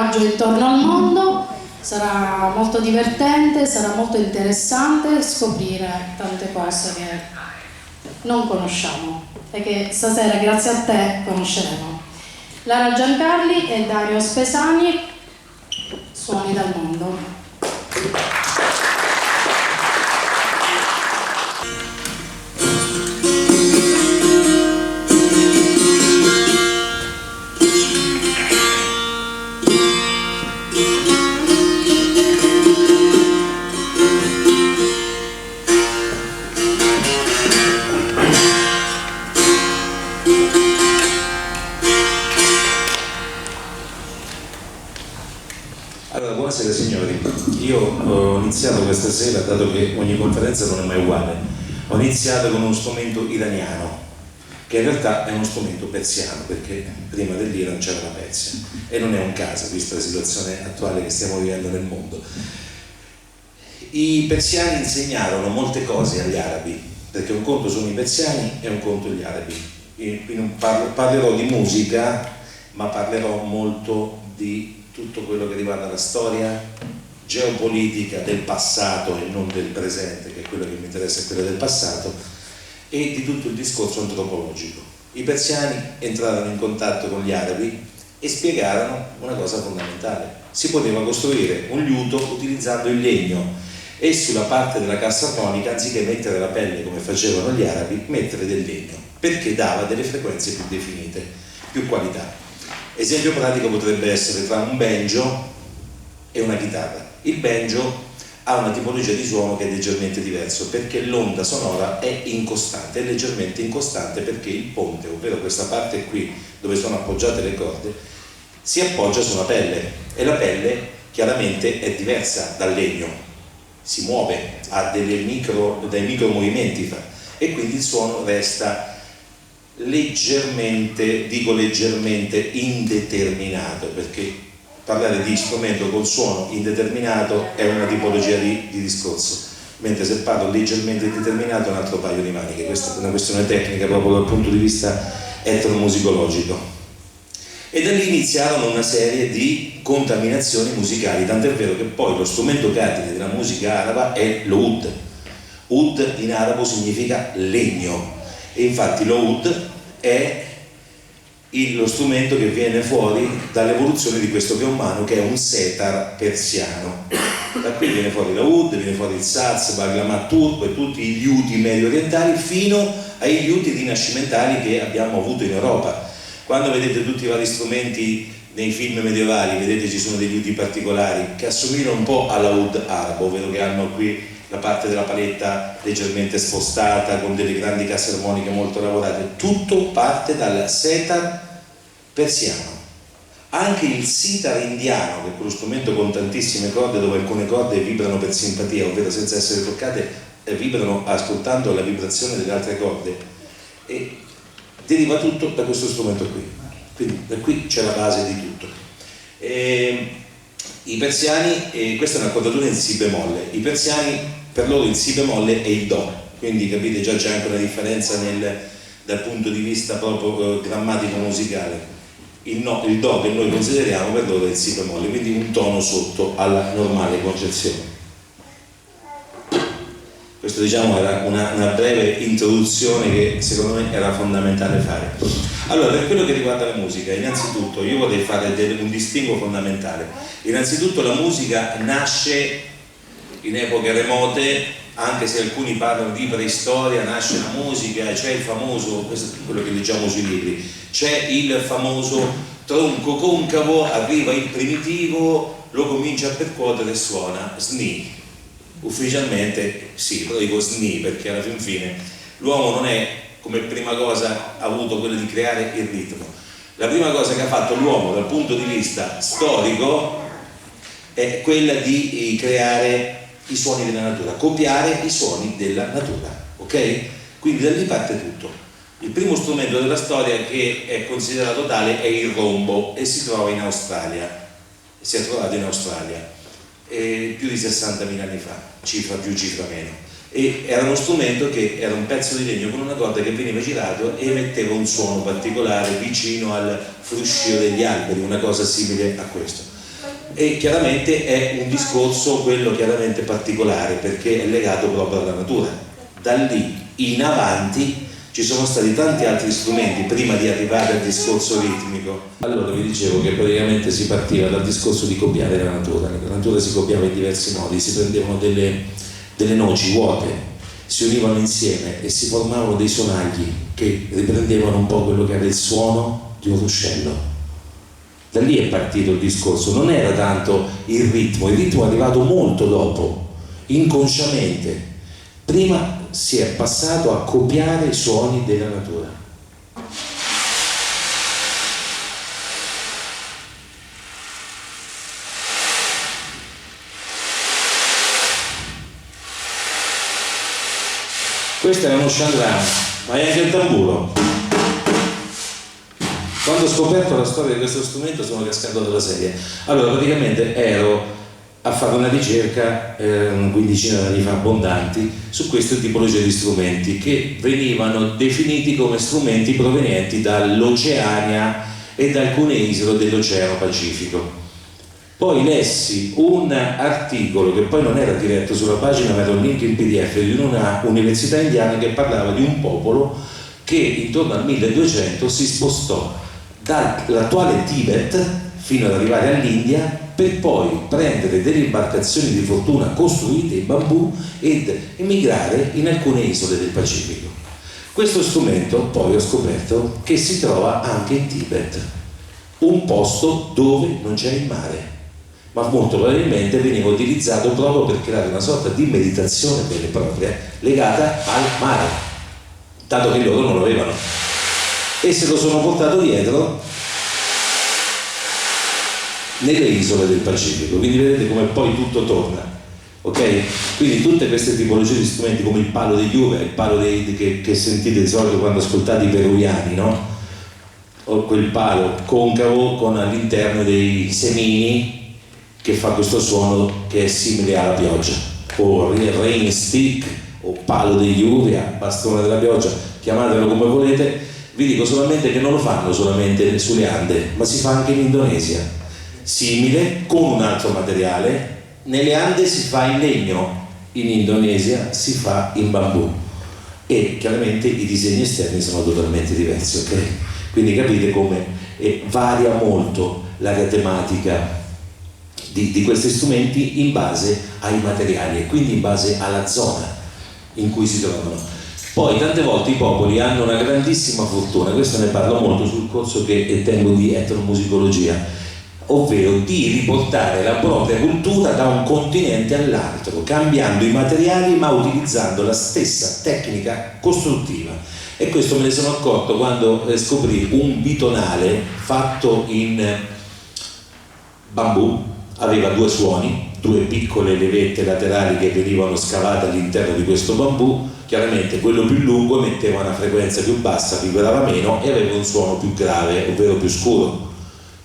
viaggio intorno al mondo, sarà molto divertente, sarà molto interessante scoprire tante cose che non conosciamo e che stasera grazie a te conosceremo. Lara Giancarli e Dario Spesani, Suoni dal mondo. Buonasera signori, io ho iniziato questa sera, dato che ogni conferenza non è mai uguale, ho iniziato con uno strumento iraniano, che in realtà è uno strumento persiano, perché prima dell'Iran c'era la Persia, e non è un caso, vista la situazione attuale che stiamo vivendo nel mondo. I persiani insegnarono molte cose agli arabi, perché un conto sono i persiani e un conto gli arabi. Parlerò di musica, ma parlerò molto di tutto quello che riguarda la storia geopolitica del passato e non del presente, che è quello che mi interessa, è quello del passato, e di tutto il discorso antropologico. I persiani entrarono in contatto con gli arabi e spiegarono una cosa fondamentale: si poteva costruire un liuto utilizzando il legno e sulla parte della cassa armonica, anziché mettere la pelle come facevano gli arabi, mettere del legno, perché dava delle frequenze più definite, più qualità. Esempio pratico potrebbe essere tra un banjo e una chitarra. Il banjo ha una tipologia di suono che è leggermente diverso, perché l'onda sonora è incostante, è leggermente incostante perché il ponte, ovvero questa parte qui dove sono appoggiate le corde, si appoggia su una pelle, e la pelle chiaramente è diversa dal legno, si muove, ha dei micro movimenti e quindi il suono resta leggermente, dico leggermente, indeterminato, perché parlare di strumento col suono indeterminato è una tipologia di discorso, mentre se parlo leggermente indeterminato è un altro paio di maniche. Questa è una questione tecnica proprio dal punto di vista etnomusicologico. E da lì iniziarono una serie di contaminazioni musicali, tant'è vero che poi lo strumento cardine della musica araba è l'oud. Oud in arabo significa legno, e infatti l'oud è lo strumento che viene fuori dall'evoluzione di questo che è umano, che è un setar persiano. Da qui viene fuori l'oud, viene fuori il saz, baglamat turco e tutti i liuti medio orientali, fino ai liuti rinascimentali che abbiamo avuto in Europa. Quando vedete tutti i vari strumenti nei film medievali, vedete ci sono dei liuti particolari che assomigliano un po' all'oud arabo, ovvero che hanno qui la parte della paletta leggermente spostata, con delle grandi casse armoniche molto lavorate. Tutto parte dal setar persiano. Anche il sitar indiano, che è quello strumento con tantissime corde, dove alcune corde vibrano per simpatia, ovvero senza essere toccate, vibrano ascoltando la vibrazione delle altre corde, e deriva tutto da questo strumento qui. Quindi da qui c'è la base di tutto. I persiani, questa è una quadratura in si bemolle, i persiani per loro il si bemolle è il do, quindi capite già c'è anche una differenza dal punto di vista proprio grammatico musicale. Il do che noi consideriamo per loro è il si bemolle, quindi un tono sotto alla normale concezione. Questo diciamo era una breve introduzione che secondo me era fondamentale fare. Allora, per quello che riguarda la musica, innanzitutto io vorrei fare un distinguo fondamentale. Innanzitutto la musica nasce in epoche remote, anche se alcuni parlano di preistoria, nasce la musica, c'è il famoso, questo è quello che leggiamo sui libri, c'è il famoso tronco concavo, arriva il primitivo, lo comincia a percuotere e suona sni. Ufficialmente sì, però dico sni perché alla fine l'uomo non è come prima cosa ha avuto quello di creare il ritmo. La prima cosa che ha fatto l'uomo dal punto di vista storico è quella di creare i suoni della natura, copiare i suoni della natura, ok? Quindi da lì parte tutto. Il primo strumento della storia che è considerato tale è il rombo e si trova in Australia, si è trovato in Australia più di 60.000 anni fa, cifra più, cifra meno, e era uno strumento che era un pezzo di legno con una corda che veniva girato e emetteva un suono particolare vicino al fruscio degli alberi, una cosa simile a questo. E chiaramente è un discorso quello chiaramente particolare, perché è legato proprio alla natura. Da lì in avanti ci sono stati tanti altri strumenti prima di arrivare al discorso ritmico. Allora vi dicevo che praticamente si partiva dal discorso di copiare la natura si copiava in diversi modi, si prendevano delle noci vuote, si univano insieme e si formavano dei sonagli che riprendevano un po' quello che era il suono di un ruscello. Da lì è partito il discorso, non era tanto il ritmo è arrivato molto dopo, inconsciamente. Prima si è passato a copiare i suoni della natura. Questo è uno shandram, ma è anche il tamburo. Quando ho scoperto la storia di questo strumento sono cascato dalla sedia. Allora praticamente ero a fare una ricerca una quindicina di anni fa abbondanti su queste tipologie di strumenti che venivano definiti come strumenti provenienti dall'Oceania e da alcune isole dell'Oceano Pacifico. Poi lessi un articolo che poi non era diretto sulla pagina ma era un link in PDF di una università indiana che parlava di un popolo che intorno al 1200 si spostò dall'attuale Tibet fino ad arrivare all'India per poi prendere delle imbarcazioni di fortuna costruite in bambù ed emigrare in alcune isole del Pacifico. Questo strumento poi ho scoperto che si trova anche in Tibet, un posto dove non c'è il mare, ma molto probabilmente veniva utilizzato proprio per creare una sorta di meditazione vera e propria legata al mare, dato che loro non lo avevano. E se lo sono portato dietro nelle isole del Pacifico, quindi vedete come poi tutto torna, ok? Quindi tutte queste tipologie di strumenti come il palo degli uve, il palo che sentite di solito quando ascoltate i peruviani, no? O quel palo concavo con all'interno dei semini che fa questo suono che è simile alla pioggia, o rain stick, o palo degli uve, bastone della pioggia, chiamatelo come volete. Vi dico solamente che non lo fanno solamente sulle Ande, ma si fa anche in Indonesia, simile, con un altro materiale. Nelle Ande si fa in legno, in Indonesia si fa in bambù e chiaramente i disegni esterni sono totalmente diversi, ok? Quindi capite come varia molto l'area tematica di questi strumenti in base ai materiali e quindi in base alla zona in cui si trovano. Poi tante volte i popoli hanno una grandissima fortuna, questo ne parlo molto sul corso che tengo di etnomusicologia, ovvero di riportare la propria cultura da un continente all'altro, cambiando i materiali ma utilizzando la stessa tecnica costruttiva. E questo me ne sono accorto quando scoprì un bitonale fatto in bambù, aveva due suoni, due piccole levette laterali che venivano scavate all'interno di questo bambù. Chiaramente quello più lungo emetteva una frequenza più bassa, vibrava meno e aveva un suono più grave, ovvero più scuro,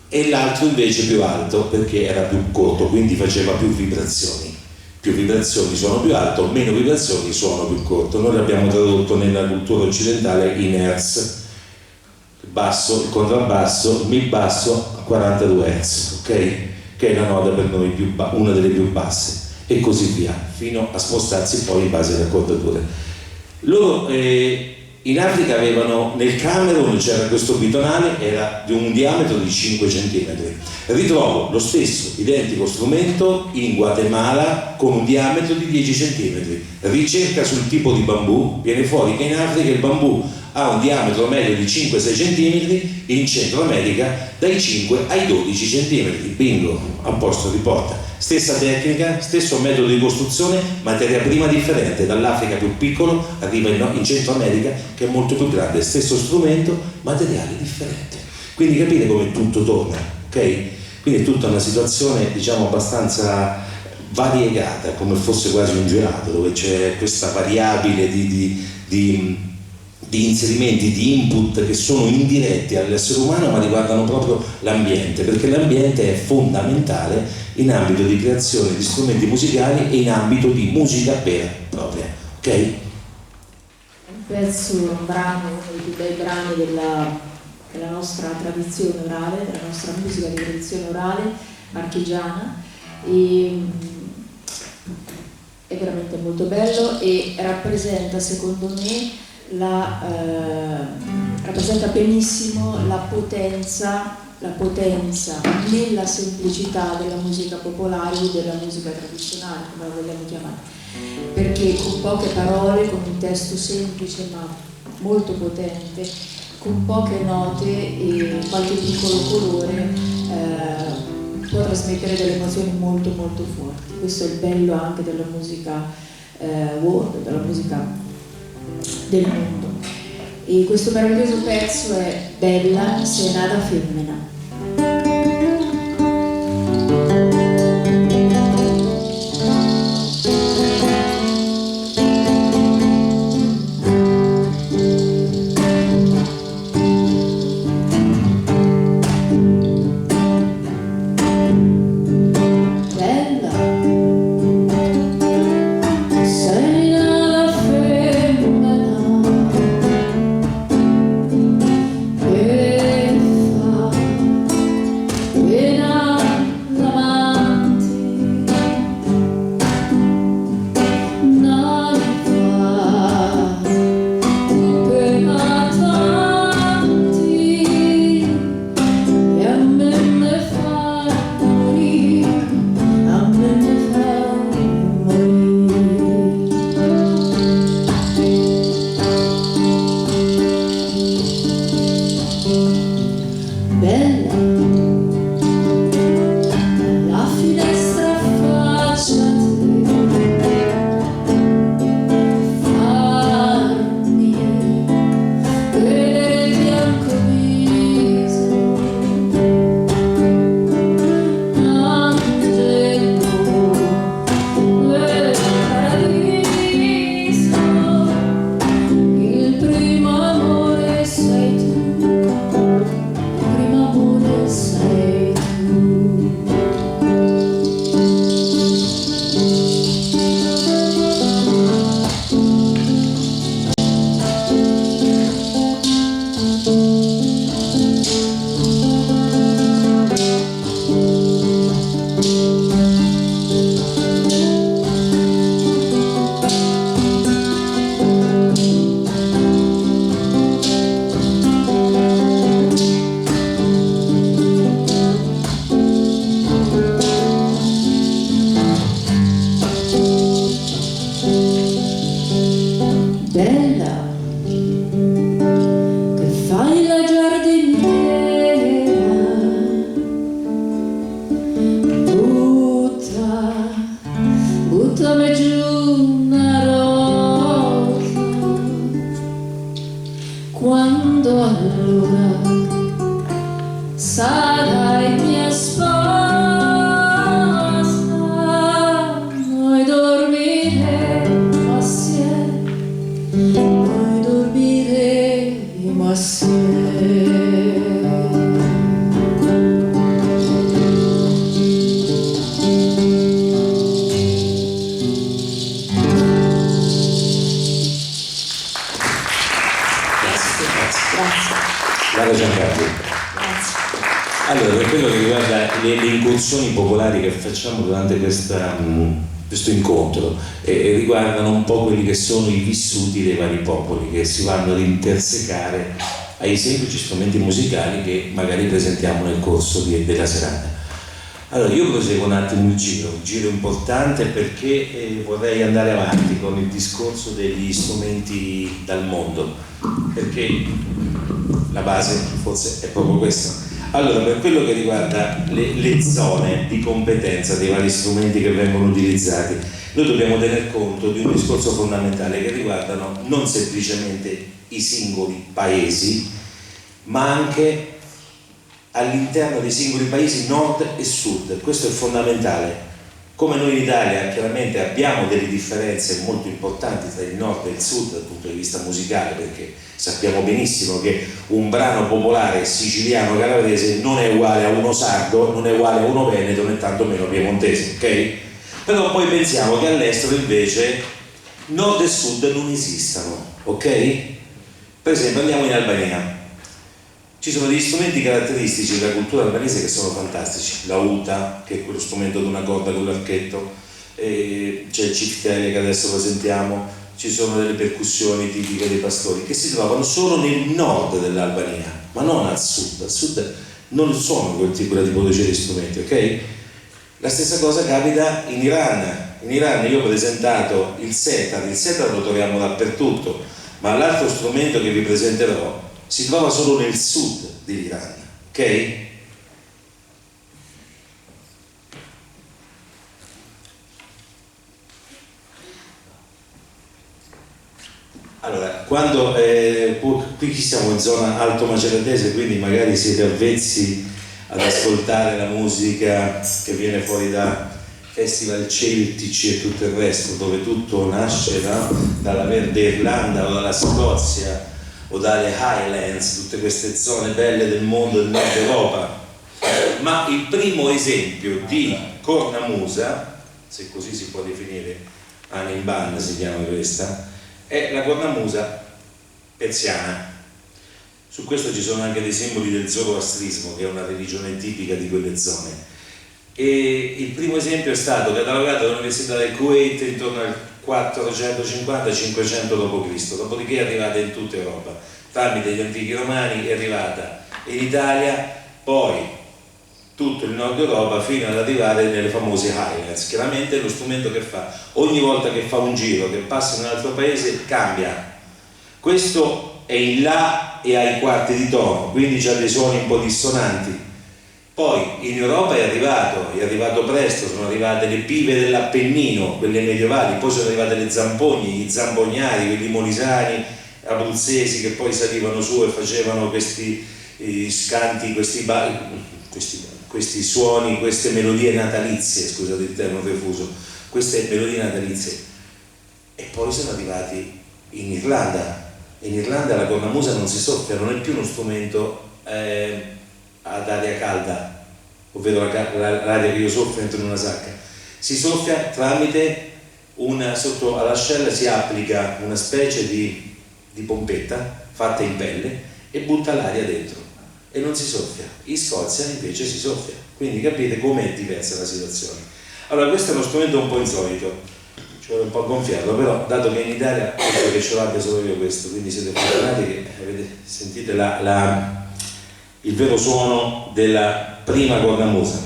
e l'altro invece più alto perché era più corto, quindi faceva più vibrazioni suono più alto, meno vibrazioni suono più corto. Noi l'abbiamo tradotto nella cultura occidentale in Hertz, basso, il contrabbasso, il mi basso a 42 Hertz, ok? Che è la nota per noi una delle più basse, e così via, fino a spostarsi poi in base alle accordature. Loro in Africa avevano, nel Camerun c'era questo bitonale, era di un diametro di 5 cm. Ritrovo lo stesso identico strumento in Guatemala con un diametro di 10 cm. Ricerca sul tipo di bambù, viene fuori che in Africa il bambù ha un diametro medio di 5-6 cm, in Centro America dai 5 ai 12 cm. Bingo, a posto di porta. Stessa tecnica, stesso metodo di costruzione, materia prima differente, dall'Africa più piccolo arriva in Centro America che è molto più grande, stesso strumento, materiale differente. Quindi capite come tutto torna, ok? Quindi è tutta una situazione, diciamo, abbastanza variegata, come fosse quasi un gelato, dove c'è questa variabile di inserimenti, di input che sono indiretti all'essere umano ma riguardano proprio l'ambiente, perché l'ambiente è fondamentale in ambito di creazione di strumenti musicali e in ambito di musica vera e propria, ok? Un pezzo, un brano, uno dei più bei brani della nostra tradizione orale, della nostra musica di tradizione orale, marchigiana, e è veramente molto bello e rappresenta, secondo me, rappresenta benissimo la potenza nella semplicità della musica popolare o della musica tradizionale, come la vogliamo chiamare, perché con poche parole, con un testo semplice ma molto potente, con poche note e qualche piccolo colore, può trasmettere delle emozioni molto molto forti. Questo è il bello anche della musica world, della musica del mondo. E questo meraviglioso pezzo è Bella se nada femmina. Popolari che facciamo durante questo incontro riguardano un po' quelli che sono i vissuti dei vari popoli che si vanno ad intersecare ai semplici strumenti musicali che magari presentiamo nel corso della serata. Allora io proseguo un attimo il giro importante perché vorrei andare avanti con il discorso degli strumenti dal mondo, perché la base forse è proprio questa. Allora, per quello che riguarda le zone di competenza dei vari strumenti che vengono utilizzati, noi dobbiamo tener conto di un discorso fondamentale che riguardano non semplicemente i singoli paesi, ma anche all'interno dei singoli paesi nord e sud. Questo è fondamentale. Come noi in Italia chiaramente abbiamo delle differenze molto importanti tra il nord e il sud dal punto di vista musicale, perché sappiamo benissimo che un brano popolare siciliano calabrese non è uguale a uno sardo, non è uguale a uno veneto, né tantomeno piemontese, ok? Però poi pensiamo che all'estero invece nord e sud non esistano, ok? Per esempio andiamo in Albania. Ci sono degli strumenti caratteristici della cultura albanese che sono fantastici, la uta, che è quello strumento ad una corda con l'archetto, c'è il ciftele che adesso lo sentiamo, ci sono delle percussioni tipiche dei pastori che si trovano solo nel nord dell'Albania, ma non al sud non sono quel tipo di tipologia di strumenti, ok? La stessa cosa capita in Iran. In Iran io ho presentato il setar lo troviamo dappertutto, ma l'altro strumento che vi presenterò si trova solo nel sud dell'Iran, ok? Allora, quando qui siamo in zona alto maceratese, quindi magari siete avvezzi ad ascoltare la musica che viene fuori da festival celtici e tutto il resto, dove tutto nasce dalla Verde Irlanda o dalla Scozia o dalle Highlands, tutte queste zone belle del mondo del nord Europa. Ma il primo esempio di cornamusa, se così si può definire, Animban si chiama questa, è la cornamusa persiana. Su questo ci sono anche dei simboli del zoroastrismo, che è una religione tipica di quelle zone. E il primo esempio è stato catalogato dall'Università del Kuwait intorno al 450-500 d.C., dopodiché è arrivata in tutta Europa, tramite gli antichi romani è arrivata in Italia, poi tutto il nord Europa fino ad arrivare nelle famose Highlands. Chiaramente è lo strumento che fa, ogni volta che fa un giro, che passa in un altro paese, cambia. Questo è in La e ai quarti di tono, quindi c'ha dei suoni un po' dissonanti. Poi in Europa è arrivato presto, sono arrivate le pive dell'Appennino, quelle medievali, poi sono arrivate le zampogne, gli zampognari, quelli molisani, abruzzesi, che poi salivano su e facevano questi scanti, questi suoni, queste melodie natalizie, scusate il termine refuso, queste melodie natalizie. E poi sono arrivati in Irlanda. In Irlanda la cornamusa non si soffia, non è più uno strumento ad aria calda, ovvero l'aria che io soffio entro in una sacca. Si soffia tramite sotto all'ascella si applica una specie di pompetta fatta in pelle e butta l'aria dentro e non si soffia. In Scozia invece si soffia, quindi capite com'è diversa la situazione. Allora questo è uno strumento un po' insolito, ci vuole un po' gonfiarlo, però dato che in Italia penso che ce l'abbia solo io questo, quindi siete fortunati che sentite il vero suono della prima cornamusa.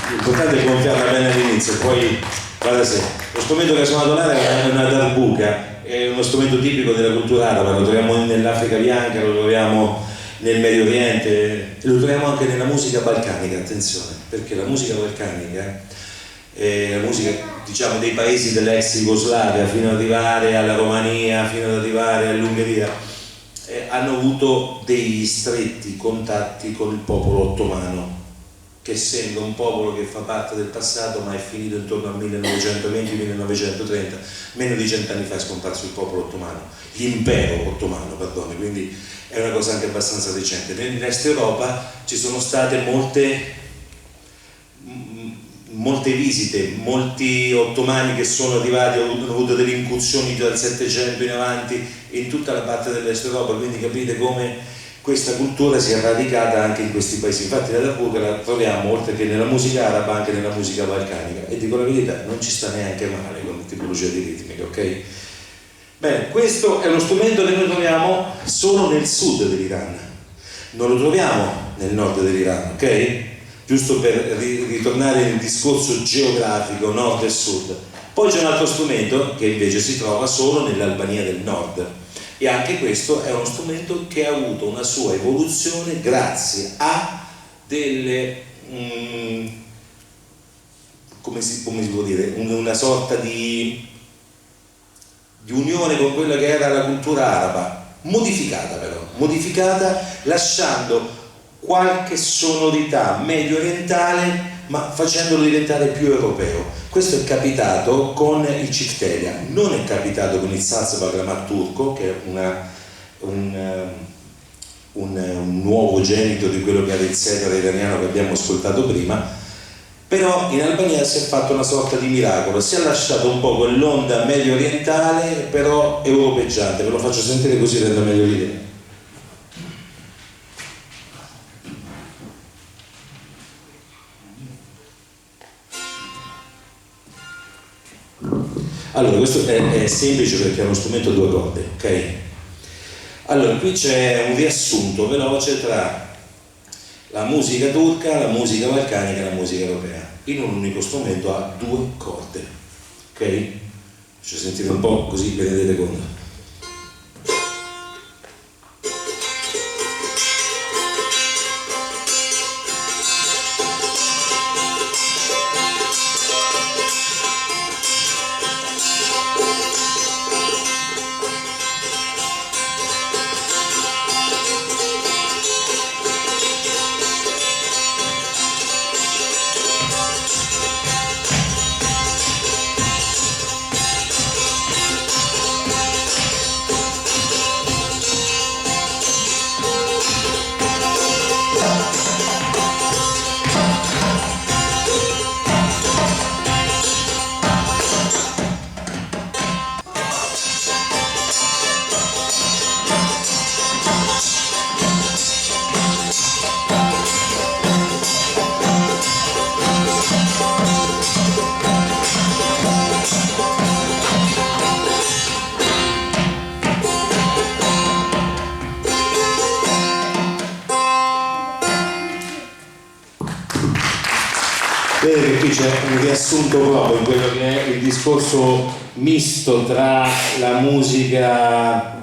L'importante è gonfiarla bene all'inizio, poi va da sé. Lo strumento che suona là è una darbuka, è uno strumento tipico della cultura araba, lo troviamo nell'Africa bianca, lo troviamo nel Medio Oriente e lo troviamo anche nella musica balcanica, attenzione, perché la musica balcanica è la musica, diciamo, dei paesi dell'ex Jugoslavia fino ad arrivare alla Romania, fino ad arrivare all'Ungheria, hanno avuto degli stretti contatti con il popolo ottomano, che essendo un popolo che fa parte del passato ma è finito intorno al 1920-1930, meno di 100 anni fa è scomparso il popolo ottomano, l'impero ottomano, perdone, quindi è una cosa anche abbastanza recente. Nell'est Europa ci sono state molte visite, molti ottomani che sono arrivati, hanno avuto delle incursioni dal 700 in avanti in tutta la parte dell'est Europa, quindi capite come questa cultura si è radicata anche in questi paesi. Infatti la darbuka la troviamo oltre che nella musica araba anche nella musica balcanica, e dico la verità, non ci sta neanche male come tipologia di ritmica, ok? Bene, questo è uno strumento che noi troviamo solo nel sud dell'Iran, non lo troviamo nel nord dell'Iran, ok? Giusto per ritornare nel discorso geografico nord e sud. Poi c'è un altro strumento che invece si trova solo nell'Albania del nord, e anche questo è uno strumento che ha avuto una sua evoluzione grazie a delle come si può dire, una sorta di unione con quella che era la cultura araba, modificata però, modificata lasciando qualche sonorità medio orientale ma facendolo diventare più europeo. Questo è capitato con il cifteria, non è capitato con il saz bagramat turco, che è un nuovo genito di quello che era il setar iraniano che abbiamo ascoltato prima. Però in Albania si è fatto una sorta di miracolo, si è lasciato un po' quell'onda medio orientale però europeggiante. Ve lo faccio sentire così rendo meglio l'idea. Allora, questo è semplice perché è uno strumento a due corde, ok? Allora, qui c'è un riassunto veloce tra la musica turca, la musica balcanica e la musica europea, in un unico strumento a due corde, ok? Faccio sentire un po' così vi rendete conto. Vedete che qui c'è un riassunto proprio in quello che è il discorso misto tra la musica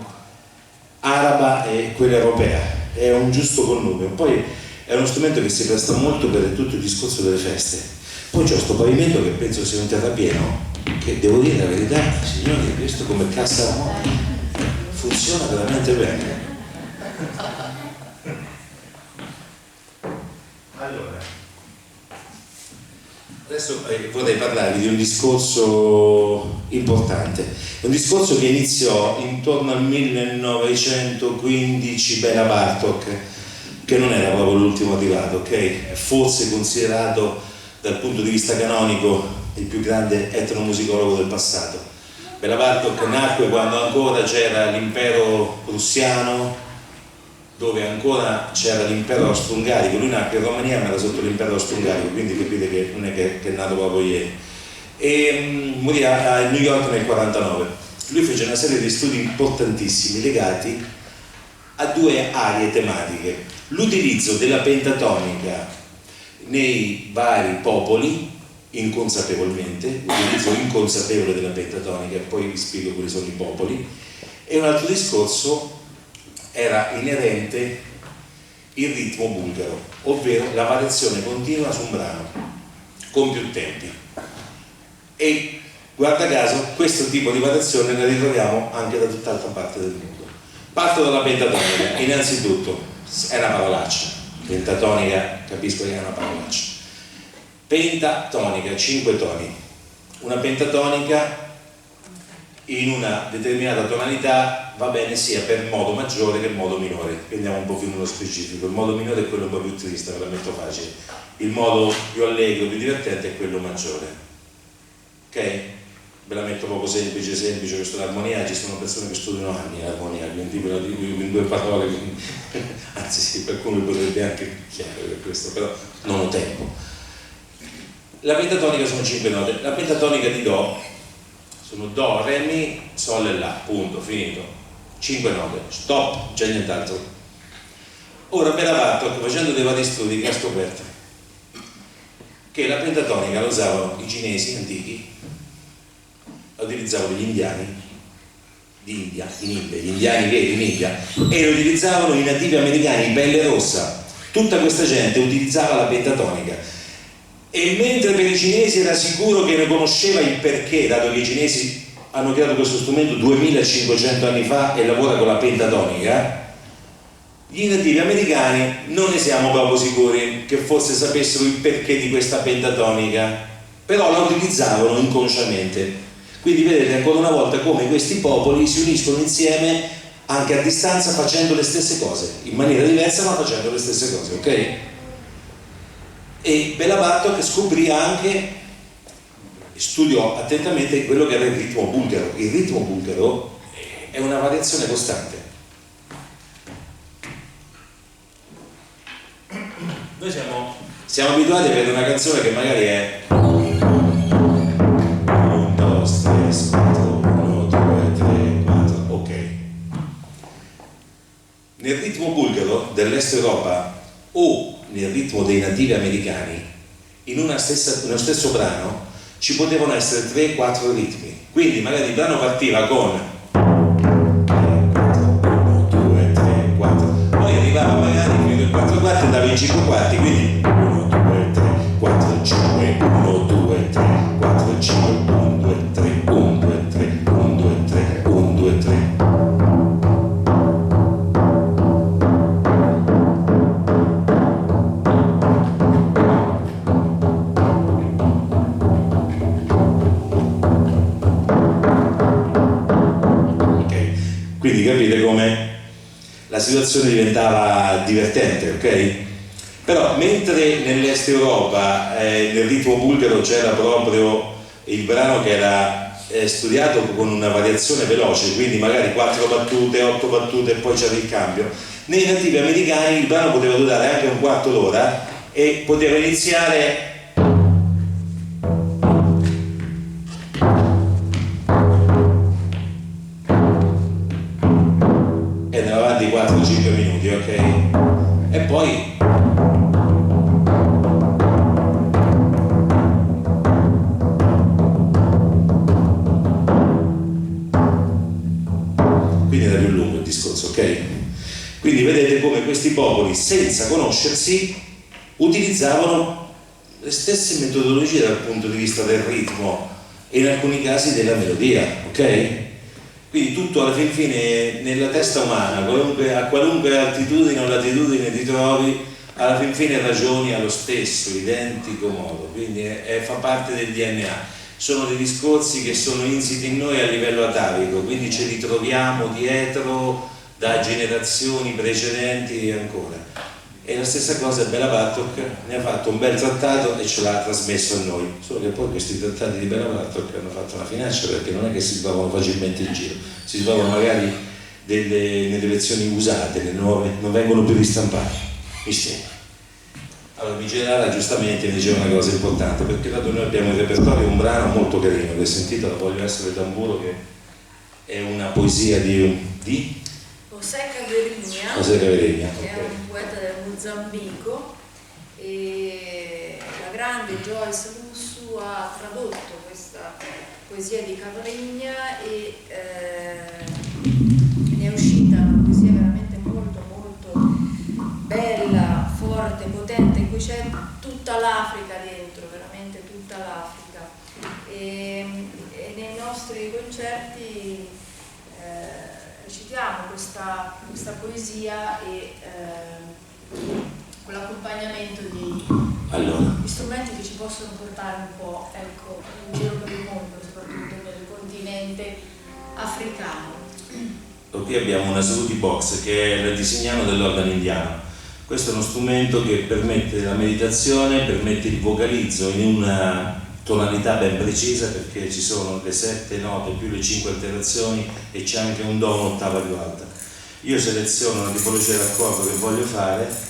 araba e quella europea, è un giusto connubio. Poi è uno strumento che si presta molto per tutto il discorso delle feste. Poi c'è questo pavimento che penso sia un terrapieno, che devo dire la verità, signori, questo come cassa funziona veramente bene. Allora, adesso vorrei parlarvi di un discorso importante, un discorso che iniziò intorno al 1915 Bela Bartok, che non era proprio l'ultimo arrivato, ok? È forse considerato dal punto di vista canonico il più grande etnomusicologo del passato. Bela Bartok nacque quando ancora c'era l'impero prussiano, dove ancora c'era l'impero austro-ungarico. Lui nacque in Romania ma era sotto l'impero austro-ungarico, quindi capite che non è che è nato proprio ieri, e morì a New York nel 1949. Lui fece una serie di studi importantissimi legati a due aree tematiche: l'utilizzo della pentatonica nei vari popoli inconsapevolmente, l'utilizzo inconsapevole della pentatonica, e poi vi spiego quali sono i popoli, e un altro discorso era inerente il ritmo bulgaro, ovvero la variazione continua su un brano con più tempi. E guarda caso questo tipo di variazione la ritroviamo anche da tutt'altra parte del mondo. Parto dalla pentatonica. Innanzitutto è una parolaccia, pentatonica capisco che è una parolaccia. Pentatonica, 5 toni. Una pentatonica in una determinata tonalità va bene sia per modo maggiore che modo minore. Andiamo un po' più nello specifico. Il modo minore è quello un po' più triste, ve la metto facile. Il modo più allegro, più divertente è quello maggiore. Ok? Ve la metto proprio semplice, questa è l'armonia. Ci sono persone che studiano anni l'armonia, quindi ve la dico in due parole, anzi sì, per cui potrebbe anche chiaro per questo, però non ho tempo. La pentatonica sono 5 note. La pentatonica di Do sono do, re, mi, sol e la, punto, finito, 5 note, stop, c'è nient'altro. Ora Bela Bartok, facendo dei vari studi, che ha scoperto che la pentatonica la usavano i cinesi antichi, la utilizzavano gli indiani d'India, in India, gli indiani veri in India, e lo utilizzavano i nativi americani, pelle rossa. Tutta questa gente utilizzava la pentatonica, e mentre per i cinesi era sicuro che ne conosceva il perché, dato che i cinesi hanno creato questo strumento 2500 anni fa e lavora con la pentatonica, gli nativi americani non ne siamo proprio sicuri che forse sapessero il perché di questa pentatonica, però la utilizzavano inconsciamente. Quindi vedete ancora una volta come questi popoli si uniscono insieme anche a distanza, facendo le stesse cose, in maniera diversa ma facendo le stesse cose, ok? E Bela Bartok scoprì anche, studiò attentamente quello che era il ritmo bulgaro. Il ritmo bulgaro è una variazione costante. Noi siamo abituati a vedere una canzone che magari è 1, 2, 3, 4, 1, 2, 3, 4, ok. Nel ritmo bulgaro dell'est Europa o nel ritmo dei nativi americani, in nello stesso brano ci potevano essere 3-4 ritmi. Quindi magari il brano partiva con 1, 2, 3, 4, poi arrivava magari fino al 4 quarti e andava in 5 quarti, quindi 1, 2, 3, 4, 5, 1, 2, 3, 4, 5, 1, 2, 3, 1, 2, 3, 1, 2, 3, 1, 2, 3. Quindi capite come la situazione diventava divertente, ok? Però mentre nell'est Europa nel ritmo bulgaro c'era proprio il brano che era studiato con una variazione veloce, quindi magari 4 battute, 8 battute e poi c'era il cambio, nei nativi americani il brano poteva durare anche un quarto d'ora e poteva iniziare di 4-5 minuti, ok? E poi quindi era più lungo il discorso, ok? Quindi vedete come questi popoli, senza conoscersi, utilizzavano le stesse metodologie dal punto di vista del ritmo e in alcuni casi della melodia, ok? Quindi tutto alla fin fine nella testa umana, a qualunque altitudine o latitudine ti trovi, alla fin fine ragioni allo stesso, identico modo, quindi fa parte del DNA. Sono dei discorsi che sono insiti in noi a livello atavico, quindi ci ritroviamo dietro da generazioni precedenti e ancora. E la stessa cosa Bela Bartok ne ha fatto un bel trattato e ce l'ha trasmesso a noi, solo che poi questi trattati di Bela Bartok hanno fatto una finaccia, perché non è che si trovano facilmente in giro, si trovano magari nelle versioni usate, le nuove, non vengono più ristampate, mi sembra. Allora Migelara giustamente mi diceva una cosa importante, perché dato noi abbiamo in repertorio un brano molto carino, che sentito, la Voglio essere tamburo, che è una poesia di José Caveriña, che è un poeta del Mozambico, e la grande Joyce Russo ha tradotto questa poesia di Caveriña e ne è uscita una poesia veramente molto molto bella, forte, potente, in cui c'è tutta l'Africa dentro, veramente tutta l'Africa, e nei nostri concerti recitiamo questa poesia e con l'accompagnamento di strumenti che ci possono portare un po', ecco, in giro per il mondo, soprattutto nel continente africano. Qui abbiamo una Saluti Box, che è il disignano dell'organo indiano. Questo è uno strumento che permette la meditazione, permette il vocalizzo in una tonalità ben precisa, perché ci sono le 7 note più le 5 alterazioni e c'è anche un do un'ottava più alta. Io seleziono la tipologia d'accordo che voglio fare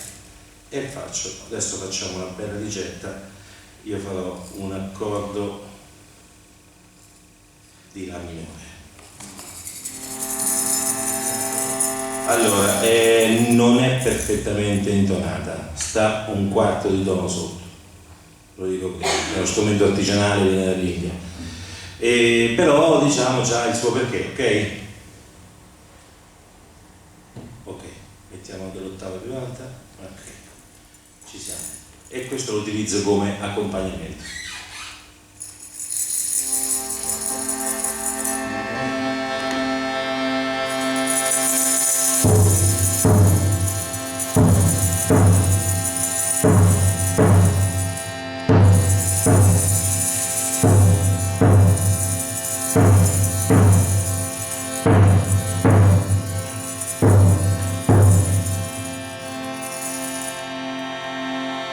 e faccio. Adesso facciamo una bella ricetta. Io farò un accordo di La minore. Allora, non è perfettamente intonata, sta un quarto di tono sotto, lo dico qui, è uno strumento artigianale, viene dall'India, però diciamo c'ha il suo perché, ok? Ok, mettiamo anche l'ottava più alta, ok, ci siamo, e questo lo utilizzo come accompagnamento.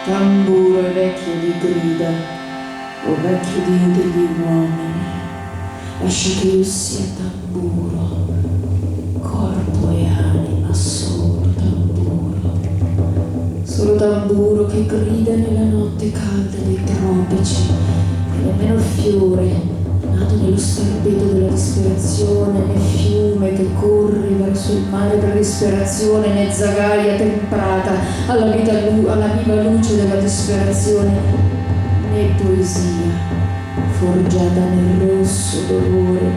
Tamburo è vecchio di grida, o vecchio Dio degli uomini, lascia che io sia tamburo, corpo e anima, solo tamburo che grida nella notte calda dei tropici, e nemmeno fiore, nato nello starbeto della disperazione, né fiume che corre verso il mare per disperazione, né zagaia temprata alla viva luce della disperazione, né poesia forgiata nel rosso dolore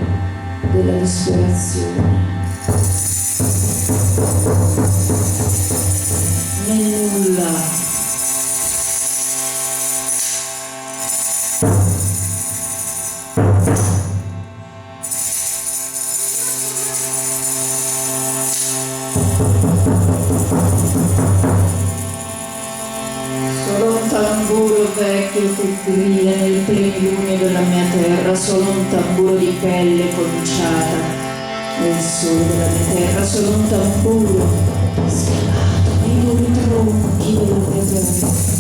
della disperazione, né nulla. Solo un tamburo vecchio che grida nel plenilunio della mia terra, solo un tamburo di pelle conciata nel sole della mia terra, solo un tamburo scavato nei duri tronchi della mia terra.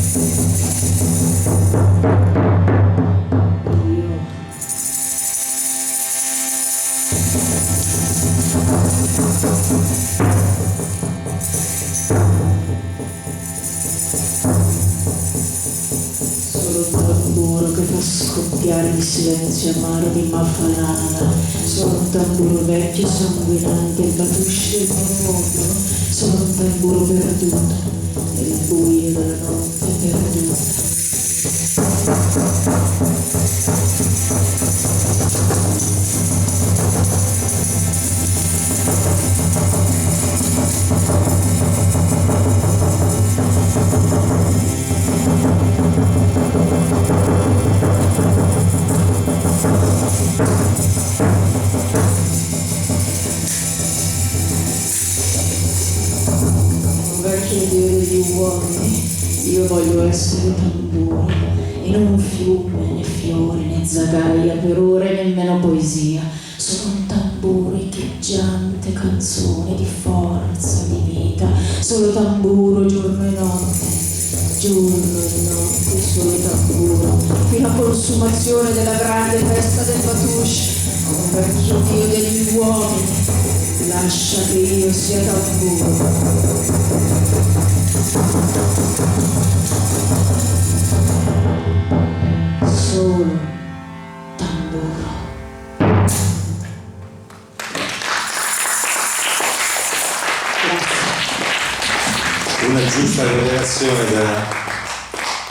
Solo un tamburo che fa scoppiare il silenzio amaro di Mafalana, solo un tamburo vecchio sanguinante, il batusce del mondo, solo un tamburo perduto, nel buio della notte perduta. Vecchio Dio degli uomini, io voglio essere tamburo, in un fiume, né fiore, né zagaia per ore, nemmeno poesia, solo un tamburo echeggiante, canzone di forza, di vita, solo tamburo giorno e notte, solo tamburo, fino a consumazione della grande festa del Batush, oh vecchio Dio degli uomini, lascia che io sia tamburo. Solo tamburo. Una giusta correlazione tra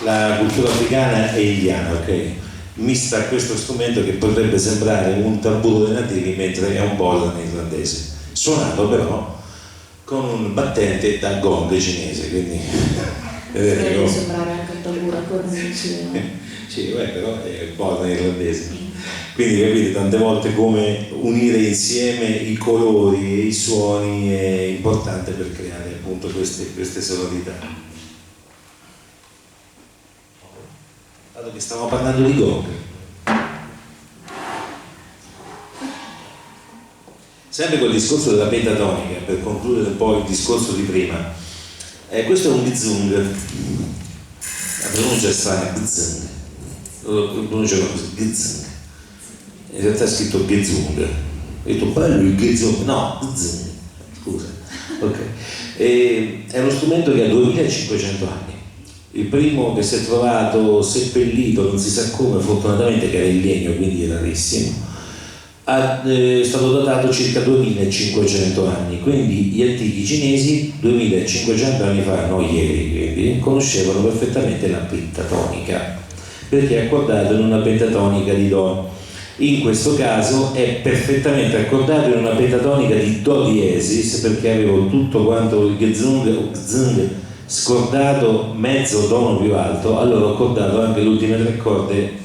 la cultura africana e indiana, ok? Mista a questo strumento che potrebbe sembrare un tamburo dei nativi mentre è un bolla irlandese, suonato però con un battente da gong cinese, quindi Deve sembrare anche un tamburo a cornice. sì, però è bolla irlandese. Quindi capite tante volte come unire insieme i colori e i suoni è importante per creare appunto queste sonorità. Dato che stiamo parlando di gong, sempre col discorso della pentatonica, per concludere un po' il discorso di prima, questo è un gzung, la pronuncia è strana, gzung, lo pronunciano così, gzung. In realtà è scritto Gezung, ho detto bello il Gezung, no, Gezung, scusa, ok. È uno strumento che ha 2500 anni, il primo che si è trovato seppellito, non si sa come, fortunatamente che era in legno, quindi è rarissimo, è stato datato circa 2500 anni, quindi gli antichi cinesi 2500 anni fa, non ieri, quindi conoscevano perfettamente la pentatonica, perché è accordato in una pentatonica di Do. In questo caso è perfettamente accordato in una pentatonica di Do diesis, perché avevo tutto quanto il Gezung scordato mezzo tono più alto, allora ho accordato anche le ultime 3 corde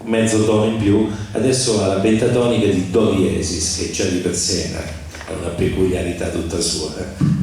mezzo tono in più. Adesso ha la pentatonica di Do diesis, che già di per sé ha una peculiarità tutta sua.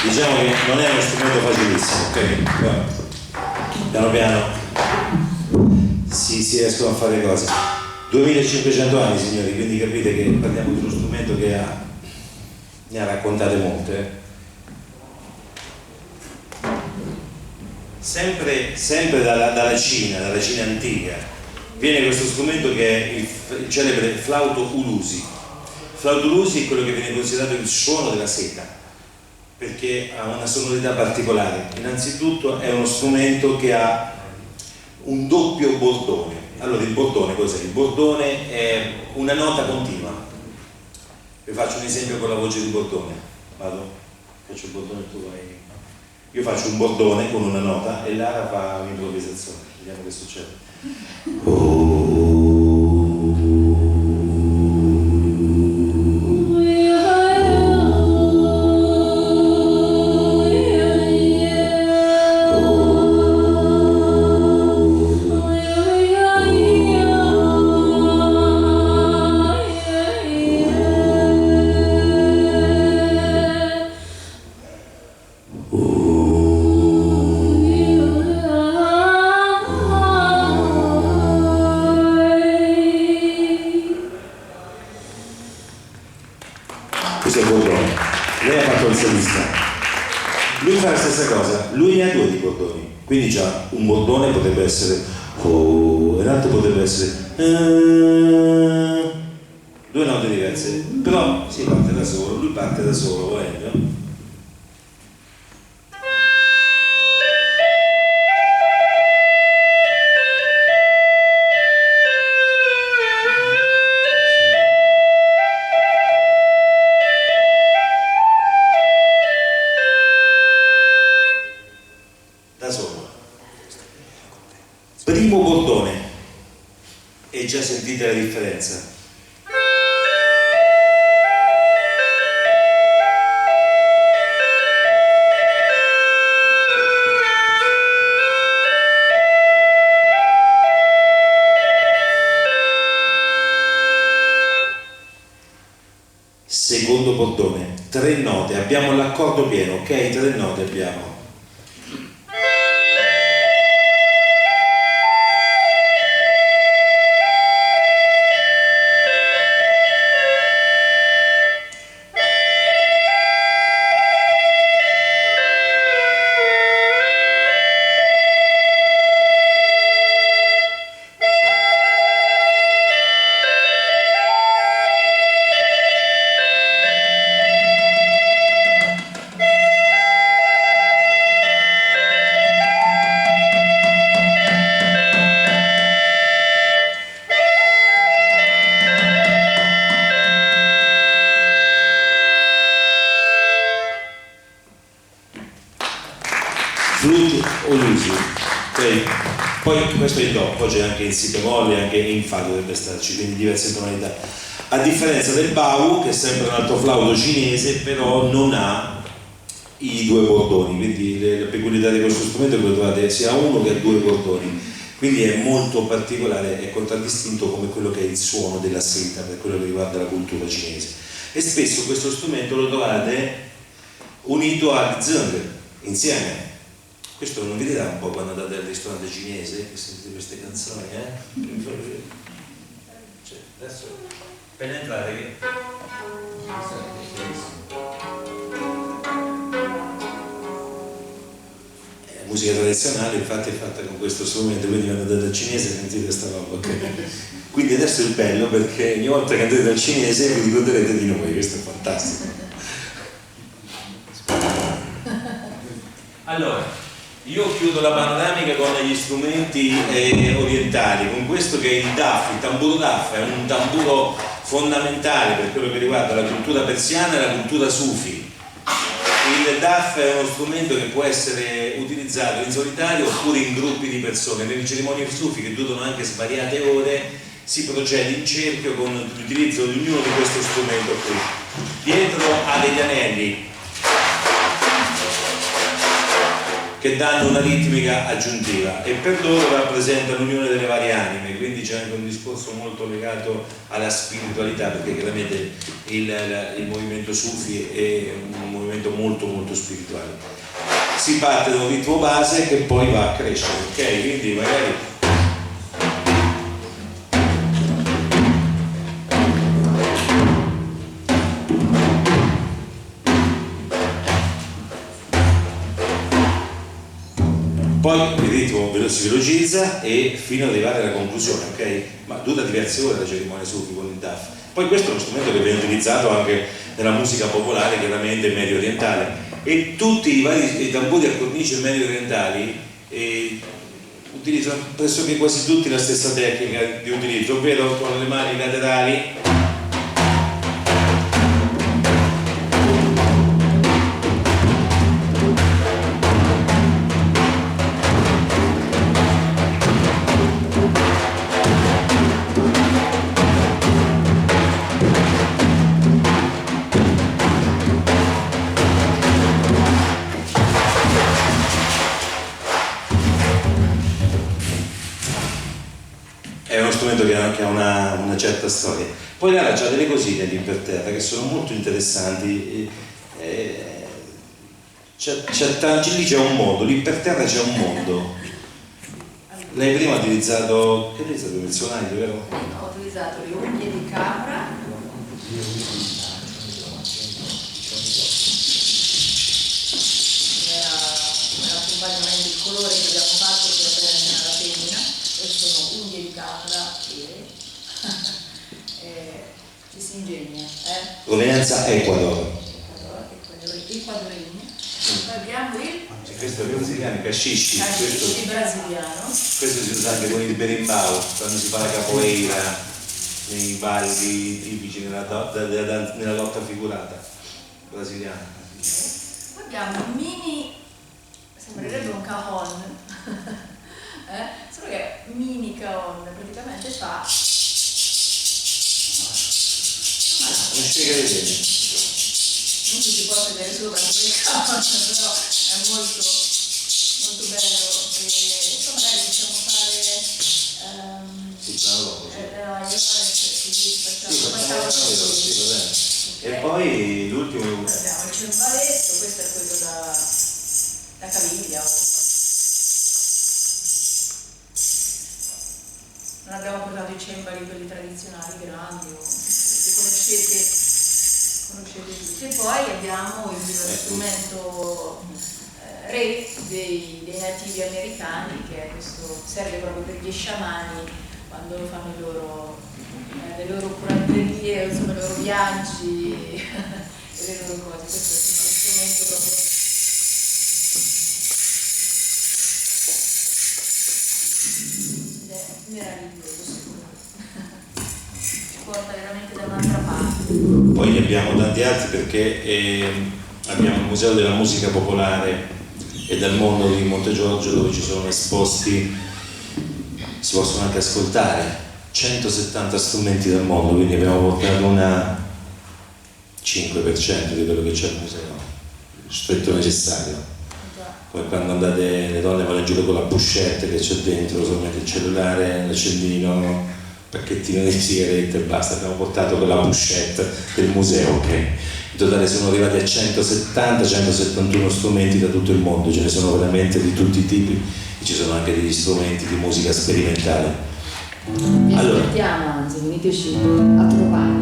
Diciamo che non è uno strumento facilissimo, ok? Però, piano piano si riescono a fare cose. 2500 anni, signori, quindi capite che parliamo di uno strumento che ne ha raccontate molte. Sempre dalla Cina antica, viene questo strumento che è il celebre flauto ulusi. Il flauto ulusi è quello che viene considerato il suono della seta, perché ha una sonorità particolare. Innanzitutto è uno strumento che ha un doppio bordone. Allora, il bordone cos'è? Il bordone è una nota continua. Vi faccio un esempio con la voce di bordone. Vado, faccio il bordone, tu vai. Io faccio un bordone con una nota e Lara fa un'improvvisazione. Vediamo che succede. Questo è il bordone. Lei ha fatto il solista. Lui fa la stessa cosa, lui ne ha 2 di bordoni, quindi già un bordone potrebbe essere e l'altro potrebbe essere 2 note diverse, però si parte da solo, lui parte da solo, volendo. Primo bordone, e già sentite la differenza. Secondo bordone, 3 note, abbiamo l'accordo pieno, ok? 3 note abbiamo. Fluti o lusi, okay. Poi questo è il do, poi c'è anche in si bemolle, anche in fa dovrebbe starci, quindi diverse tonalità. A differenza del bau, che è sempre un altoflauto cinese, però non ha i 2 bordoni, quindi la peculiarità di questo strumento è che lo trovate sia a 1 che a 2 bordoni, quindi è molto particolare e contraddistinto come quello che è il suono della seta per quello che riguarda la cultura cinese. E spesso questo strumento lo trovate unito al zeng, insieme. Questo non vi dirà un po' quando andate al ristorante cinese che sentite queste canzoni, Cioè, adesso appena entrate che... La musica tradizionale infatti è fatta con questo strumento, quindi quando andate al cinese sentite questa roba, ok? Quindi adesso è bello perché ogni volta che andate al cinese vi ricorderete di noi, questo è fantastico. Allora, io chiudo la panoramica con gli strumenti orientali, con questo che è il daf, il tamburo daf, è un tamburo fondamentale per quello che riguarda la cultura persiana e la cultura sufi. Il daf è uno strumento che può essere utilizzato in solitario oppure in gruppi di persone. Nelle cerimonie sufi, che durano anche svariate ore, si procede in cerchio con l'utilizzo di ognuno di questo strumento qui. Dietro ha degli anelli che danno una ritmica aggiuntiva e per loro rappresenta l'unione delle varie anime, quindi c'è anche un discorso molto legato alla spiritualità, perché chiaramente il movimento Sufi è un movimento molto molto spirituale. Si parte da un ritmo base che poi va a crescere, ok? Quindi magari poi il ritmo si velocizza e fino ad arrivare alla conclusione, ok? Ma dura diverse ore la cerimonia sufi con il daf. Poi questo è uno strumento che viene utilizzato anche nella musica popolare, chiaramente medio orientale, e tutti i vari tamburi a cornice medio orientali utilizzano pressoché quasi tutti la stessa tecnica di utilizzo, ovvero con le mani laterali che ha una certa storia. Poi là c'ha delle cosine di imperterra che sono molto interessanti. Lì c'è un mondo, l'imperterra c'è un mondo. Lei prima ha utilizzato, che ha utilizzato il dizionario, vero? Ho utilizzato le unghie di capra, l'accompagnamento, il colore che abbiamo fatto per rendere la femmina, e sono unghie di capra ci si ingegna. Provenienza Ecuador. Equadoregno. Poi abbiamo il Questo è brasiliano, cascisci. cascisci brasiliano. Questo si usa anche con il berimbau, quando si fa la capoeira nei balli tipici nella lotta figurata brasiliana. Poi abbiamo un mini, sembrerebbe un cajon, solo che fa. Non spiega bene. Non si può vedere sopra come il cavolo, però è molto, molto bello. E poi magari possiamo fare E poi l'ultimo abbiamo il cembaletto, questo è quello da caviglia. Non abbiamo portato i cembali quelli tradizionali grandi, li conoscete tutti. E poi abbiamo il strumento re dei nativi americani, che è questo, serve proprio per gli sciamani quando fanno le loro curanderie, insomma i loro viaggi e le loro cose. Questo è uno strumento proprio meraviglioso, secondo me. Ci porta veramente da un'altra parte. Poi ne abbiamo tanti altri perché abbiamo il Museo della Musica Popolare e del Mondo di Monte Giorgio, dove ci sono esposti, si possono anche ascoltare 170 strumenti del mondo, quindi abbiamo portato una 5% di quello che c'è al museo, stretto necessario. Come quando andate, le donne vanno in giro con la pochette che c'è dentro, solamente il cellulare, l'accendino, un pacchettino di sigarette e basta. Abbiamo portato quella pochette del museo, ok? In totale sono arrivati a 170-171 strumenti da tutto il mondo, ce ne sono veramente di tutti i tipi e ci sono anche degli strumenti di musica sperimentale. Vi aspettiamo, anzi, veniteci a trovare,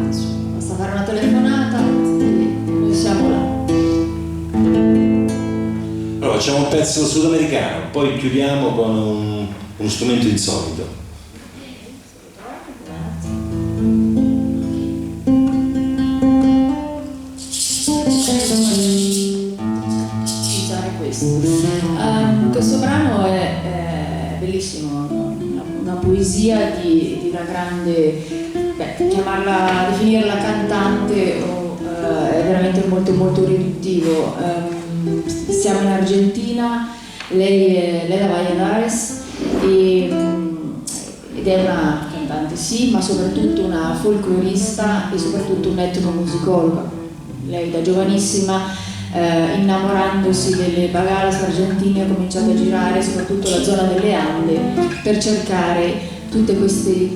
basta fare una telefonata e noi siamo là. Allora facciamo un pezzo sudamericano, poi chiudiamo con uno strumento insolito. Questo brano è bellissimo, una poesia di una grande, definirla cantante è veramente molto molto riduttivo. Siamo in Argentina, lei è da Valladares ed è una cantante, sì, ma soprattutto una folclorista e soprattutto un'etnomusicologa. Lei da giovanissima, innamorandosi delle bagalas argentine, ha cominciato a girare soprattutto la zona delle Ande per cercare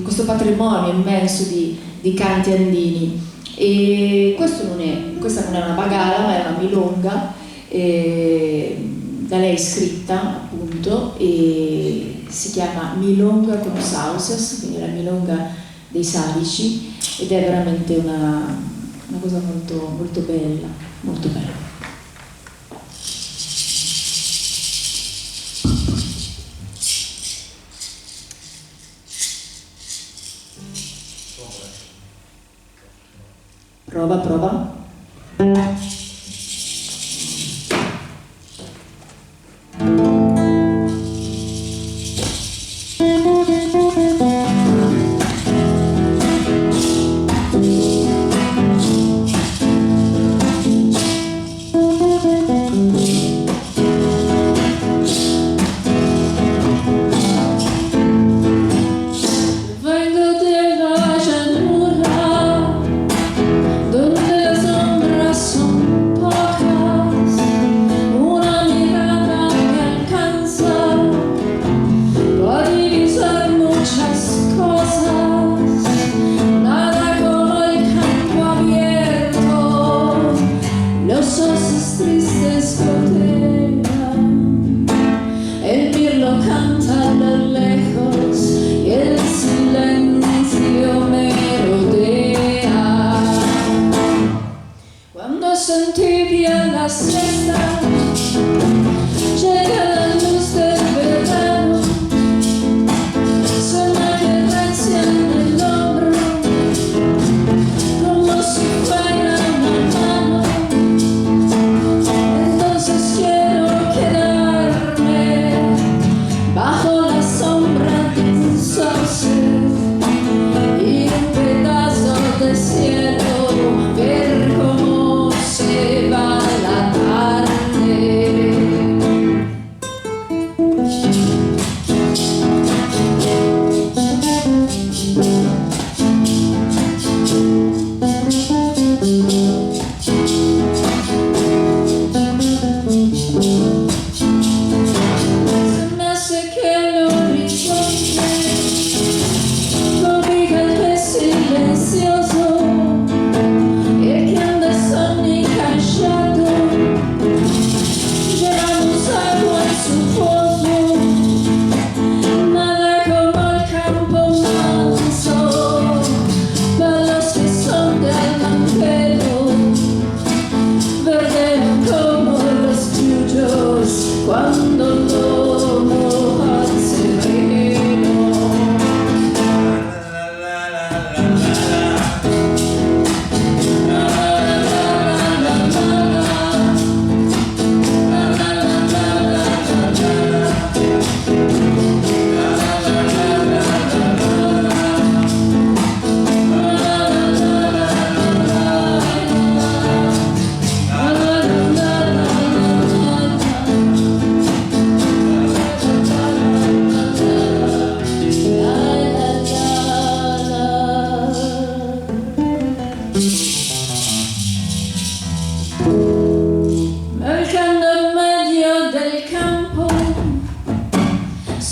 questo patrimonio immenso di canti andini. E questa non è una bagala, ma è una milonga da lei scritta, appunto, e si chiama Milonga con Sauces, quindi la milonga dei salici, ed è veramente una cosa molto, molto bella, molto bella. Prova.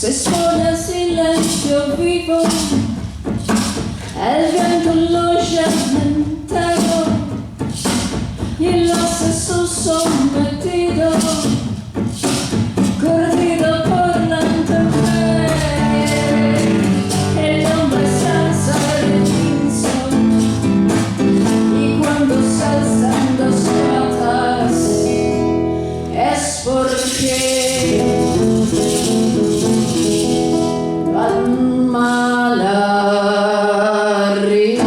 se suona il silenzio vivo e il vento lo cementero y lo stesso sometido corrido por la intemperie el hombre salsa el pinzo y cuando salzan dos patas es porque van mal arriba.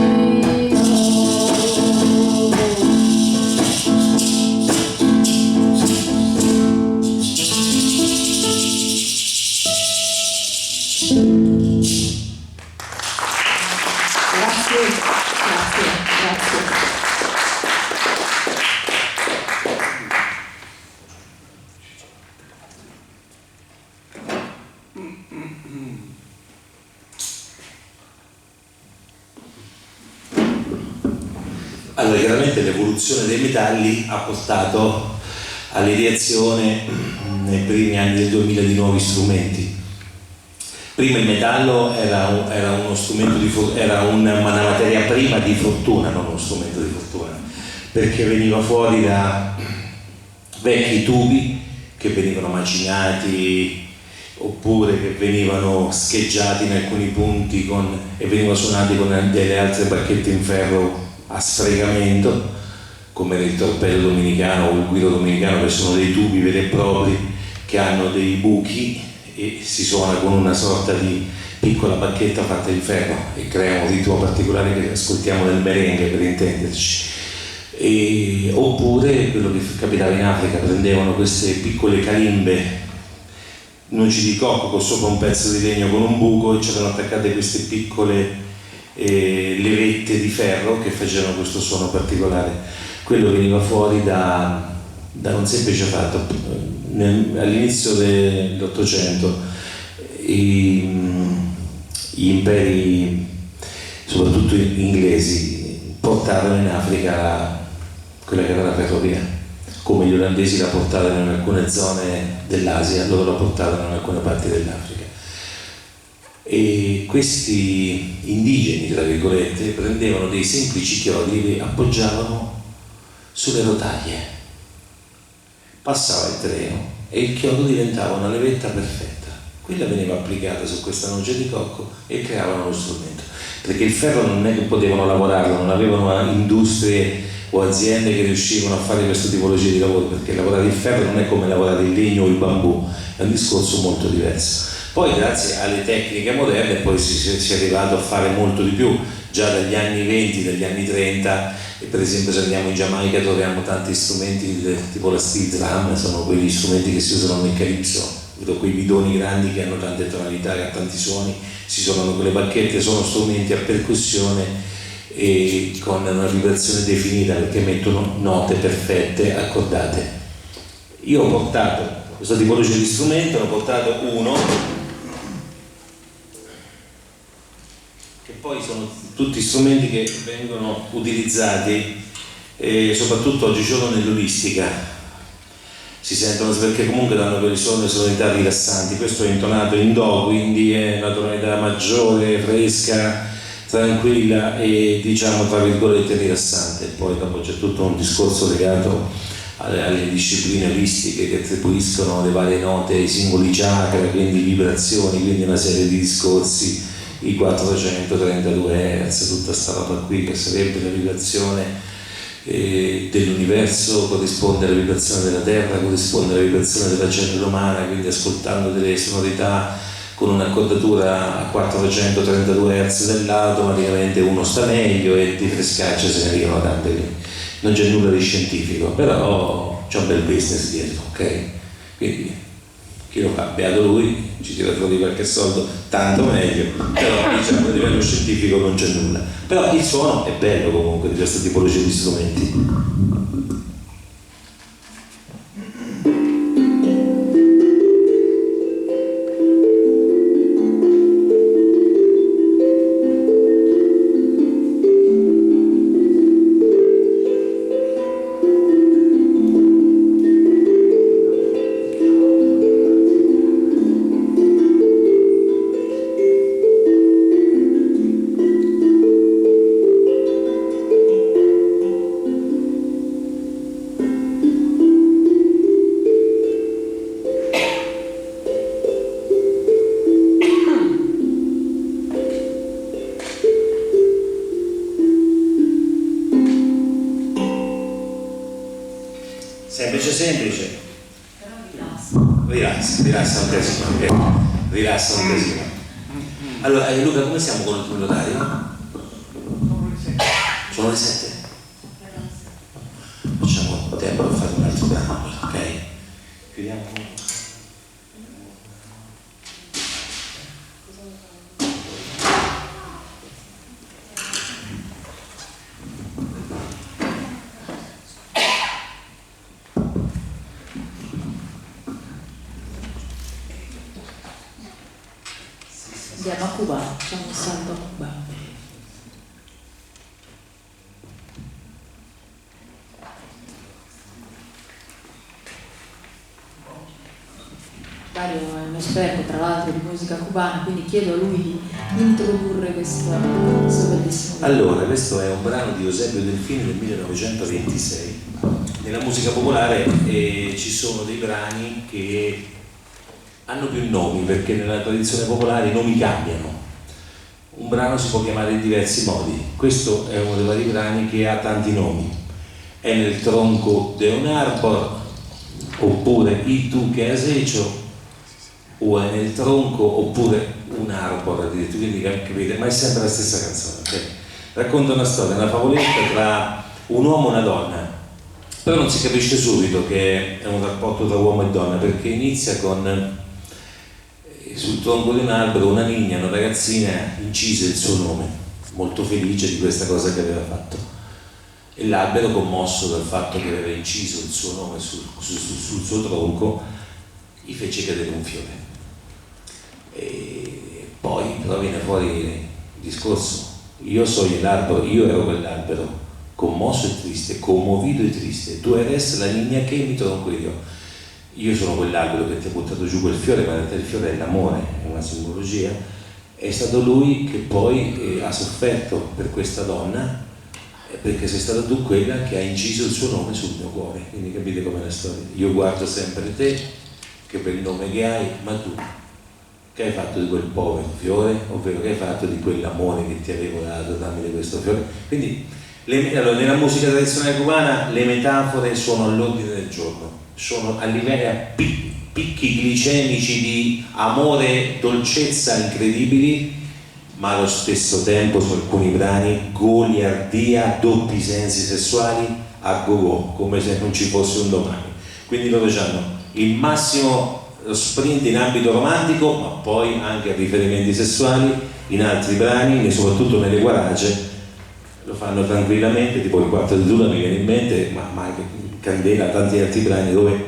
Allora, chiaramente l'evoluzione dei metalli ha portato all'ideazione nei primi anni del 2000 di nuovi strumenti. Prima il metallo era uno strumento era una materia prima di fortuna, non uno strumento di fortuna, perché veniva fuori da vecchi tubi che venivano macinati oppure che venivano scheggiati in alcuni punti e venivano suonati con delle altre bacchette in ferro a sfregamento, come il torpedo dominicano o il guido dominicano, che sono dei tubi veri e propri che hanno dei buchi e si suona con una sorta di piccola bacchetta fatta in ferro e crea un ritmo particolare che ascoltiamo nel merengue, per intenderci. Oppure quello che capitava in Africa, prendevano queste piccole calimbe, noci di cocco con sopra un pezzo di legno con un buco e c'erano attaccate queste piccole levette di ferro che facevano questo suono particolare. Quello veniva fuori da un semplice fatto. All'inizio dell'Ottocento gli imperi, soprattutto inglesi, portarono in Africa quella che era la ferrovia, come gli olandesi la portarono in alcune zone dell'Asia, loro la portarono in alcune parti dell'Africa. E questi indigeni, tra virgolette, prendevano dei semplici chiodi e li appoggiavano sulle rotaie. Passava il treno e il chiodo diventava una levetta perfetta. Quella veniva applicata su questa noce di cocco e creavano lo strumento. Perché il ferro non è che potevano lavorarlo, non avevano industrie o aziende che riuscivano a fare questa tipologia di lavoro, perché lavorare il ferro non è come lavorare il legno o il bambù, è un discorso molto diverso. Poi grazie alle tecniche moderne poi si è arrivato a fare molto di più, già dagli anni 20, dagli anni 30, e per esempio se andiamo in Giamaica troviamo tanti strumenti tipo la steel drum, sono quegli strumenti che si usano nel calypso, quei bidoni grandi che hanno tante tonalità, che hanno tanti suoni, si suonano quelle bacchette, sono strumenti a percussione e con una vibrazione definita perché mettono note perfette, accordate. Io ho portato questa tipologia di strumento, ne ho portato uno che poi sono tutti strumenti che vengono utilizzati soprattutto oggigiorno nell'olistica, si sentono perché comunque danno quelle sonorità rilassanti. Questo è intonato in do, quindi è una tonalità maggiore, fresca, tranquilla e diciamo tra virgolette rilassante. Poi dopo c'è tutto un discorso legato alle discipline olistiche che attribuiscono le varie note ai singoli chakra, quindi vibrazioni, quindi una serie di discorsi, i 432 Hz, tutta sta roba qui che sarebbe la vibrazione dell'universo, corrisponde alla vibrazione della Terra, corrisponde alla vibrazione della cellula umana, quindi ascoltando delle sonorità con un'accordatura a 432 Hz dell'auto, automaticamente uno sta meglio e di frescaccia se ne arrivano tante. Non c'è nulla di scientifico, però c'è un bel business dietro, ok? Quindi chi lo fa, beato lui, ci tira fuori qualche soldo, tanto meglio, però diciamo a livello scientifico non c'è nulla. Però il suono è bello comunque di questa tipologia di strumenti. semplice. Rilassa un casino, ok? Rilassa un casino. Allora, Luca, come siamo con il tuo notario? Sono le 7. Facciamo tempo per fare un altro brano, ok? Chiudiamo. Andiamo a Cuba, facciamo un salto a Cuba. Dario è un esperto tra l'altro di musica cubana, quindi chiedo a lui di introdurre questo bellissimo brano. Allora, questo è un brano di Eusebio Delfini del 1926. Nella musica popolare ci sono dei brani che hanno più nomi, perché nella tradizione popolare i nomi cambiano. Un brano si può chiamare in diversi modi. Questo è uno dei vari brani che ha tanti nomi. È nel tronco de un arbor, oppure I tu che has hecho, o è nel tronco, oppure un arbor addirittura, quindi capite, ma è sempre la stessa canzone, okay? Racconta una storia, una favoletta tra un uomo e una donna, però non si capisce subito che è un rapporto tra uomo e donna, perché inizia con sul tronco di un albero una niña, una ragazzina, incise il suo nome, molto felice di questa cosa che aveva fatto, e l'albero, commosso dal fatto che aveva inciso il suo nome sul suo tronco, gli fece cadere un fiore. E poi però viene fuori il discorso: io soy el árbol, io ero quell'albero, commosso e triste, commovido e triste, tu eres la niña che mi tronco io sono quell'albero che ti ha buttato giù quel fiore, ma in realtà il fiore è l'amore, è una simbologia. È stato lui che poi ha sofferto per questa donna, perché sei stata tu quella che ha inciso il suo nome sul mio cuore. Quindi capite com'è la storia? Io guardo sempre te, che bel nome che hai, ma tu che hai fatto di quel povero fiore, ovvero che hai fatto di quell'amore che ti avevo dato tramite questo fiore. Quindi allora, nella musica tradizionale cubana le metafore sono all'ordine del giorno, sono a livelli, a picchi glicemici di amore, dolcezza incredibili, ma allo stesso tempo su alcuni brani goliardia, doppi sensi sessuali a go-go, come se non ci fosse un domani. Quindi loro hanno il massimo sprint in ambito romantico, ma poi anche a riferimenti sessuali in altri brani, e soprattutto nelle guarage lo fanno tranquillamente, tipo il quarto di Luna mi viene in mente, ma anche Candela, tanti altri brani dove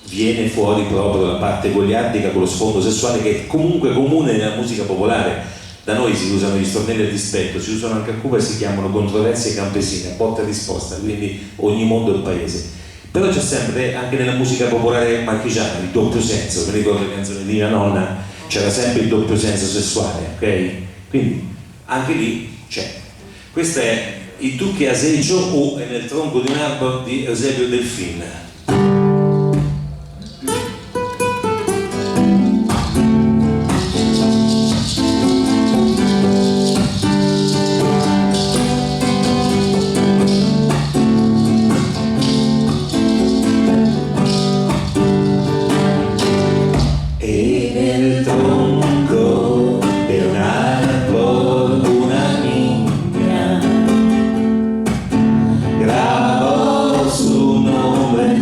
viene fuori proprio la parte goliardica con lo sfondo sessuale, che è comunque comune nella musica popolare. Da noi si usano gli stornelli a dispetto, si usano anche a Cuba e si chiamano controversie campesine, botta e risposta, quindi ogni mondo è un paese. Però c'è sempre, anche nella musica popolare marchigiana, il doppio senso. Mi ricordo le canzoni di mia nonna, c'era sempre il doppio senso sessuale, ok? Quindi anche lì c'è. Questa è I tu che has hecho, o è nel tronco di un albero di Eusebio Delfin. Grabó su nombre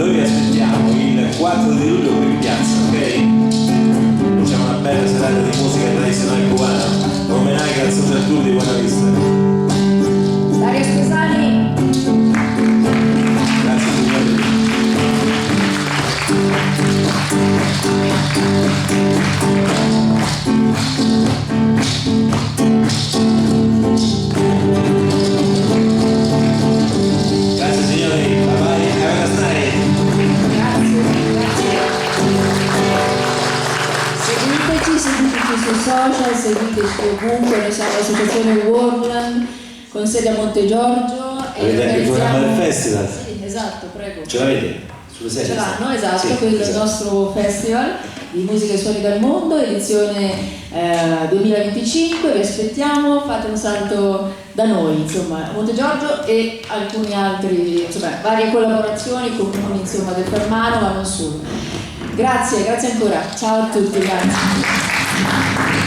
noi vi aspettiamo il 4 di luglio qui in piazza, ok? Facciamo una bella serata di musica tradizionale cubana. Omenai canzone al tour di Buena Vista. Dario Spesani. Grazie signori. Grazie signori, bye bye, have a nice night. Grazie. Seguiteci sui social, seguiteci ovunque, noi siamo l'associazione Worldland con sede a Montegiorgio. Avete anche il programma del festival? Sì, esatto, prego. Ce l'avete? Sulle serie? Ce l'hanno, esatto, Sì, quello è il esatto. nostro festival di musica e suoni dal mondo, edizione 2025, vi aspettiamo, fate un salto da noi, insomma, a Montegiorgio e alcuni altri, insomma, varie collaborazioni comuni, insomma, del Fermano, ma non solo. Grazie, grazie ancora, ciao a tutti, grazie.